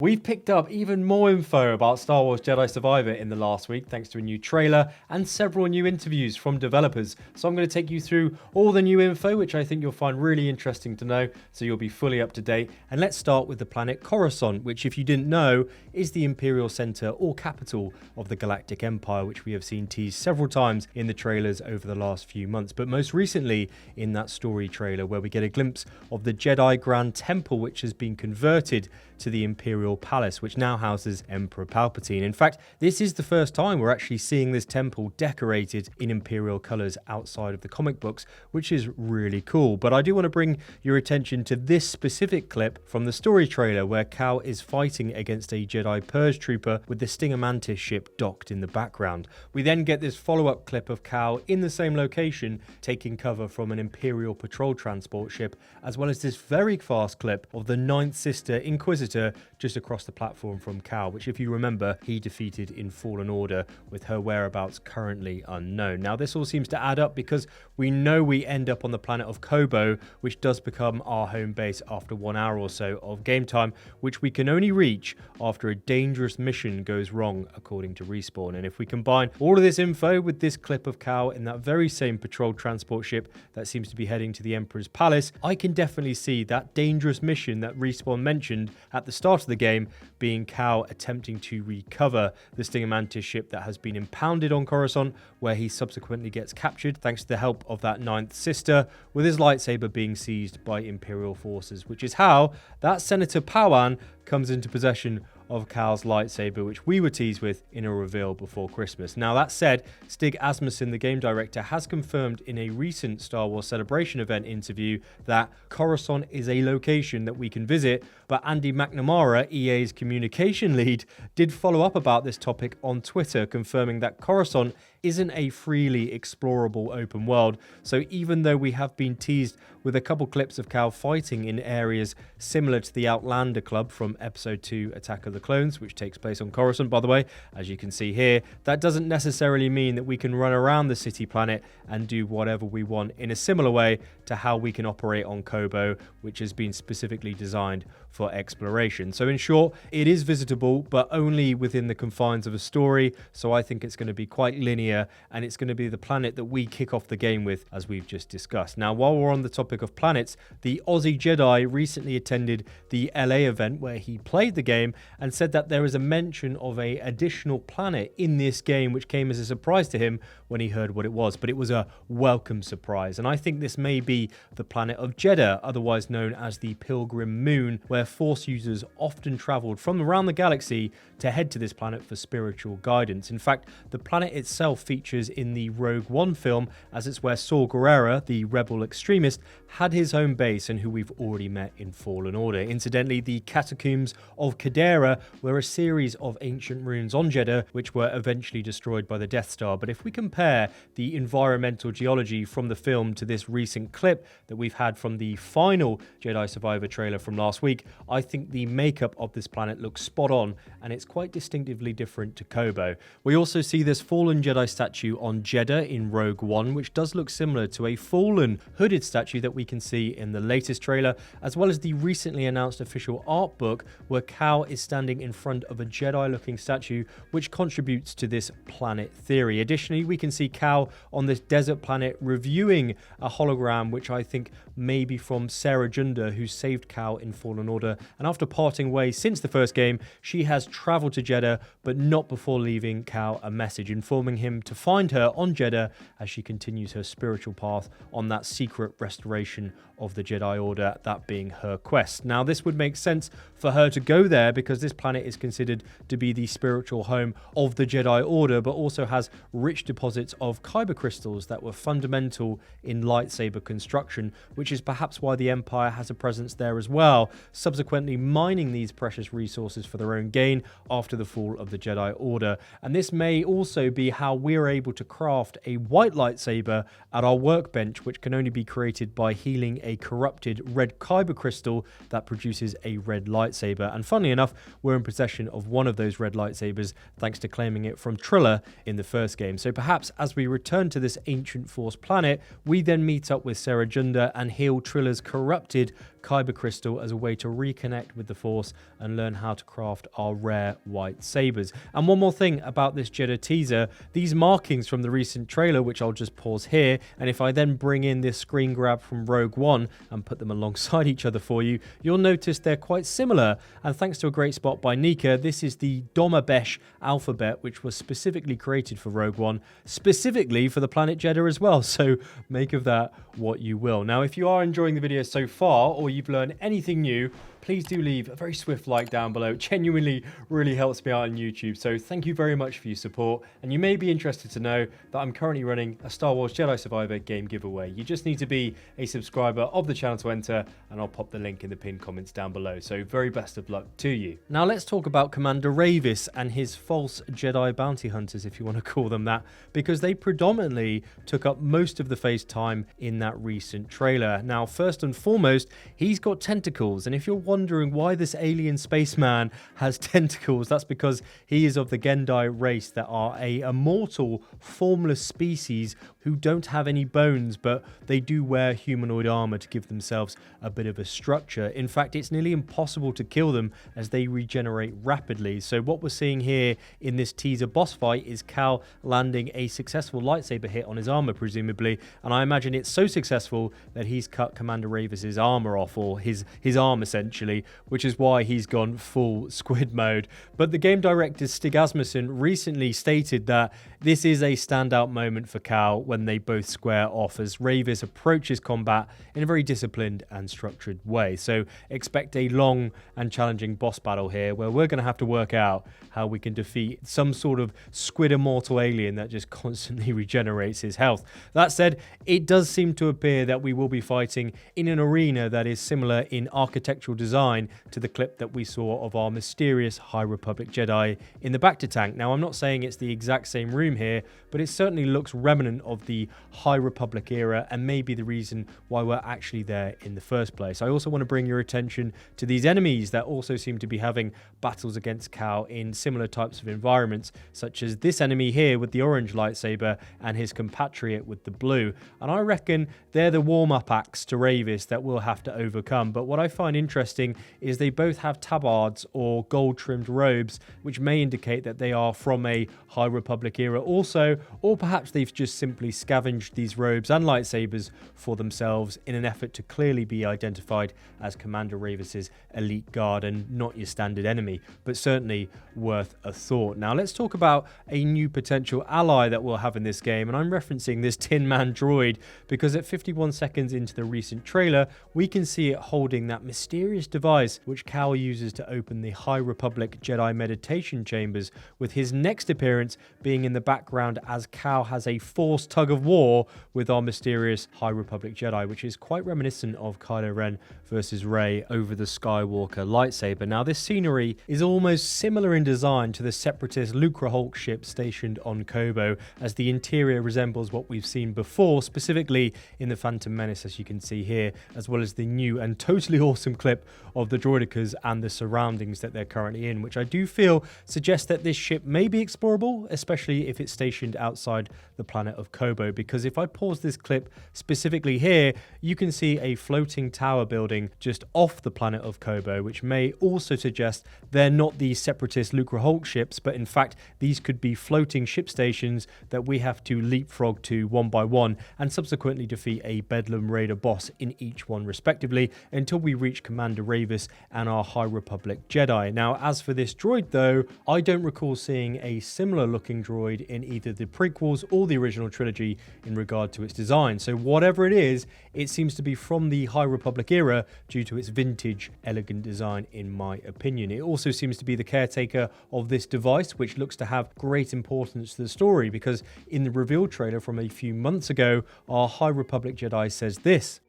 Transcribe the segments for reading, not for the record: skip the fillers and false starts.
We've picked up even more info about Star Wars Jedi Survivor in the last week, thanks to a new trailer and several new interviews from developers. So I'm going to take you through all the new info, which I think you'll find really interesting to know, so you'll be fully up to date. And let's start with the planet Coruscant, which, if you didn't know, is the Imperial Center or capital of the Galactic Empire, which we have seen teased several times in the trailers over the last few months. But most recently in that story trailer, where we get a glimpse of the Jedi Grand Temple, which has been converted to the Imperial Palace, which now houses Emperor Palpatine. In fact, this is the first time we're actually seeing this temple decorated in Imperial colours outside of the comic books, which is really cool. But I do want to bring your attention to this specific clip from the story trailer, where Cal is fighting against a Jedi Purge trooper with the Stinger Mantis ship docked in the background. We then get this follow-up clip of Cal in the same location, taking cover from an Imperial patrol transport ship, as well as this very fast clip of the Ninth Sister Inquisitor just across the platform from Cal, which, if you remember, he defeated in Fallen Order, with her whereabouts currently unknown. Now, this all seems to add up because we know we end up on the planet of Kobo, which does become our home base after 1 hour or so of game time, which we can only reach after a dangerous mission goes wrong, according to Respawn. And if we combine all of this info with this clip of Cal in that very same patrol transport ship that seems to be heading to the Emperor's Palace, I can definitely see that dangerous mission that Respawn mentioned at the start of the game being Cal attempting to recover the Stinger Mantis ship that has been impounded on Coruscant, where he subsequently gets captured thanks to the help of that Ninth Sister, with his lightsaber being seized by Imperial forces, which is how that Senator Pawan comes into possession of Cal's lightsaber, which we were teased with in a reveal before Christmas. Now, that said, Stig Asmussen, the game director, has confirmed in a recent Star Wars Celebration event interview that Coruscant is a location that we can visit, but Andy McNamara, EA's communication lead, did follow up about this topic on Twitter, confirming that Coruscant isn't a freely explorable open world. So even though we have been teased with a couple clips of Cal fighting in areas similar to the Outlander Club from Episode 2 Attack of the Clones, which takes place on Coruscant, by the way, as you can see here, that doesn't necessarily mean that we can run around the city planet and do whatever we want in a similar way to how we can operate on Kobo, which has been specifically designed for exploration. So in short, it is visitable, but only within the confines of a story. So I think it's going to be quite linear, and it's going to be the planet that we kick off the game with, as we've just discussed. Now, while we're on the topic of planets, the Aussie Jedi recently attended the LA event where he played the game and said that there is a mention of an additional planet in this game, which came as a surprise to him when he heard what it was, but it was a welcome surprise. And I think this may be the planet of Jedha, otherwise known as the Pilgrim Moon, where Force users often traveled from around the galaxy to head to this planet for spiritual guidance. In fact, the planet itself features in the Rogue One film, as it's where Saw Gerrera, the rebel extremist, had his home base and who we've already met in Fallen Order. Incidentally, the catacombs of Cadera were a series of ancient ruins on Jedha, which were eventually destroyed by the Death Star. But if we compare the environmental geology from the film to this recent clip that we've had from the final Jedi Survivor trailer from last week, I think the makeup of this planet looks spot on, and it's quite distinctively different to Kobo. We also see this fallen Jedi statue on Jedha in Rogue One, which does look similar to a fallen hooded statue that we can see in the latest trailer, as well as the recently announced official art book where Cal is standing in front of a Jedi-looking statue, which contributes to this planet theory. Additionally, we can see Cal on this desert planet reviewing a hologram, which I think may be from Sarah Junda, who saved Cal in Fallen Order, and after parting ways since the first game, she has travelled to Jedha, but not before leaving Cal a message informing him to find her on Jedha as she continues her spiritual path on that secret restoration of the Jedi Order, that being her quest. Now, this would make sense for her to go there because this planet is considered to be the spiritual home of the Jedi Order, but also has rich deposits of kyber crystals that were fundamental in lightsaber construction, which is perhaps why the Empire has a presence there as well, subsequently mining these precious resources for their own gain after the fall of the Jedi Order. And this may also be how we're able to craft a white lightsaber at our workbench, which can only be created by healing a corrupted red kyber crystal that produces a red lightsaber. And funnily enough, we're in possession of one of those red lightsabers thanks to claiming it from Trilla in the first game. So perhaps as we return to this ancient Force planet, we then meet up with Sarah Junda and heal Trilla's corrupted Kyber crystal as a way to reconnect with the Force and learn how to craft our rare white sabers. And one more thing about this Jedha teaser, these markings from the recent trailer, which I'll just pause here, and if I then bring in this screen grab from Rogue One and put them alongside each other for you, you'll notice they're quite similar. And thanks to a great spot by Nika, this is the Domabesh alphabet, which was specifically created for Rogue One, specifically for the planet Jedha as well. So make of that what you will. Now, if you are enjoying the video so far, or you've learned anything new, please do leave a very swift like down below. It genuinely really helps me out on YouTube. So thank you very much for your support. And you may be interested to know that I'm currently running a Star Wars Jedi Survivor game giveaway. You just need to be a subscriber of the channel to enter, and I'll pop the link in the pinned comments down below. So very best of luck to you. Now let's talk about Commander Rayvis and his false Jedi bounty hunters, if you want to call them that, because they predominantly took up most of the face time in that recent trailer. Now, first and foremost, he's got tentacles, and if you're wondering why this alien spaceman has tentacles, that's because he is of the Gendai race that are a immortal, formless species who don't have any bones, but they do wear humanoid armor to give themselves a bit of a structure. In fact, it's nearly impossible to kill them as they regenerate rapidly. So what we're seeing here in this teaser boss fight is Cal landing a successful lightsaber hit on his armor, presumably, and I imagine it's so successful that he's cut Commander Rayvis's armor off, or his arm essentially, which is why he's gone full squid mode. But the game director Stig Asmussen recently stated that this is a standout moment for Cal when they both square off, as Rayvis approaches combat in a very disciplined and structured way. So expect a long and challenging boss battle here, where we're going to have to work out how we can defeat some sort of squid immortal alien that just constantly regenerates his health. That said, it does seem to appear that we will be fighting in an arena that is similar in architectural design to the clip that we saw of our mysterious High Republic Jedi in the Bacta tank. Now, I'm not saying it's the exact same room here, but it certainly looks remnant of the High Republic era, and maybe the reason why we're actually there in the first place. I also want to bring your attention to these enemies that also seem to be having battles against Cal in similar types of environments, such as this enemy here with the orange lightsaber and his compatriot with the blue. And I reckon they're the warm-up acts to Rayvis that we'll have to overcome. But what I find interesting is they both have tabards or gold-trimmed robes, which may indicate that they are from a High Republic era also, or perhaps they've just simply scavenged these robes and lightsabers for themselves in an effort to clearly be identified as Commander Rayvis's elite guard and not your standard enemy, but certainly worth a thought. Now let's talk about a new potential ally that we'll have in this game, and I'm referencing this Tin Man droid because at 51 seconds into the recent trailer, we can see it holding that mysterious device which Cal uses to open the High Republic Jedi meditation chambers, with his next appearance being in the background as Cal has a Force tug of war with our mysterious High Republic Jedi, which is quite reminiscent of Kylo Ren versus Rey over the Skywalker lightsaber. Now, this scenery is almost similar in design to the separatist Lucrehulk ship stationed on Kobo, as the interior resembles what we've seen before, specifically in the Phantom Menace, as you can see here, as well as the new and totally awesome clip of the droidicas and the surroundings that they're currently in, which I do feel suggests that this ship may be explorable, especially if it's stationed outside the planet of Kobo, because if I pause this clip specifically here, you can see a floating tower building just off the planet of Kobo, which may also suggest they're not the separatist Lucrehulk ships, but in fact these could be floating ship stations that we have to leapfrog to one by one and subsequently defeat a Bedlam Raider boss in each one respectively until we reach Commander Rayvis and our High Republic Jedi. Now, as for this droid though, I don't recall seeing a similar looking droid in either the prequels or the original trilogy in regard to its design. So whatever it is, it seems to be from the High Republic era due to its vintage, elegant design in my opinion. It also seems to be the caretaker of this device, which looks to have great importance to the story, because in the reveal trailer from a few months ago, our High Republic Jedi says this: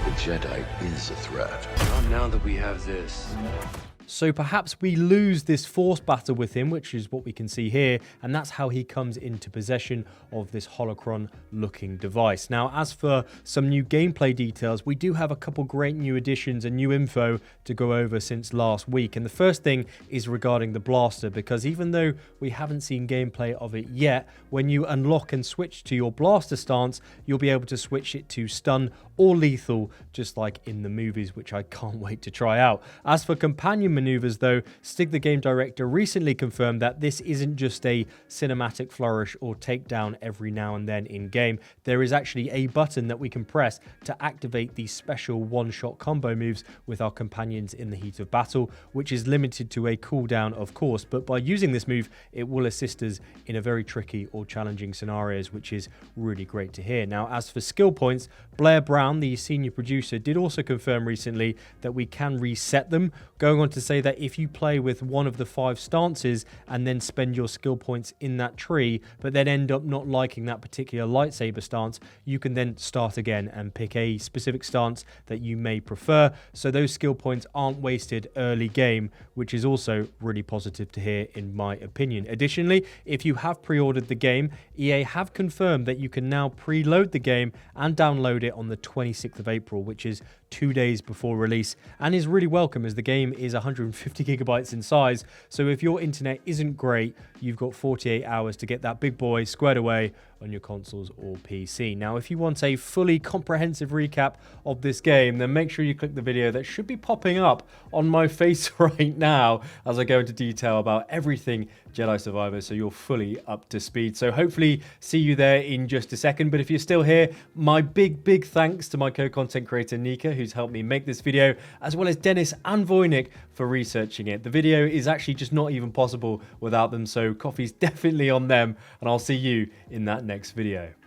"The Jedi is a threat. Not now that we have this." So perhaps we lose this force battle with him, which is what we can see here, and that's how he comes into possession of this Holocron looking device. Now, as for some new gameplay details, we do have a couple great new additions and new info to go over since last week. And the first thing is regarding the blaster, because even though we haven't seen gameplay of it yet, when you unlock and switch to your blaster stance, you'll be able to switch it to stun or lethal, just like in the movies, which I can't wait to try out. As for companion maneuvers though, Stig the game director recently confirmed that this isn't just a cinematic flourish or takedown every now and then in game. There is actually a button that we can press to activate these special one-shot combo moves with our companions in the heat of battle, which is limited to a cooldown of course, but by using this move it will assist us in a very tricky or challenging scenarios, which is really great to hear. Now, as for skill points, Blair Brown, the senior producer, did also confirm recently that we can reset them, going on to say that if you play with one of the 5 stances and then spend your skill points in that tree, but then end up not liking that particular lightsaber stance, you can then start again and pick a specific stance that you may prefer, so those skill points aren't wasted early game, which is also really positive to hear in my opinion. Additionally, if you have pre-ordered the game, EA have confirmed that you can now preload the game and download it on the 26th of April, which is 2 days before release, and is really welcome as the game is 150 gigabytes in size, so if your internet isn't great, you've got 48 hours to get that big boy squared away on your consoles or PC. Now, if you want a fully comprehensive recap of this game, then make sure you click the video that should be popping up on my face right now as I go into detail about everything Jedi Survivor, so you're fully up to speed. So hopefully see you there in just a second, but if you're still here, my big thanks to my co-content creator Nika, who's helped me make this video, as well as Dennis and Voynich for researching it. The video is actually just not even possible without them, so coffee's definitely on them, and I'll see you in that next video.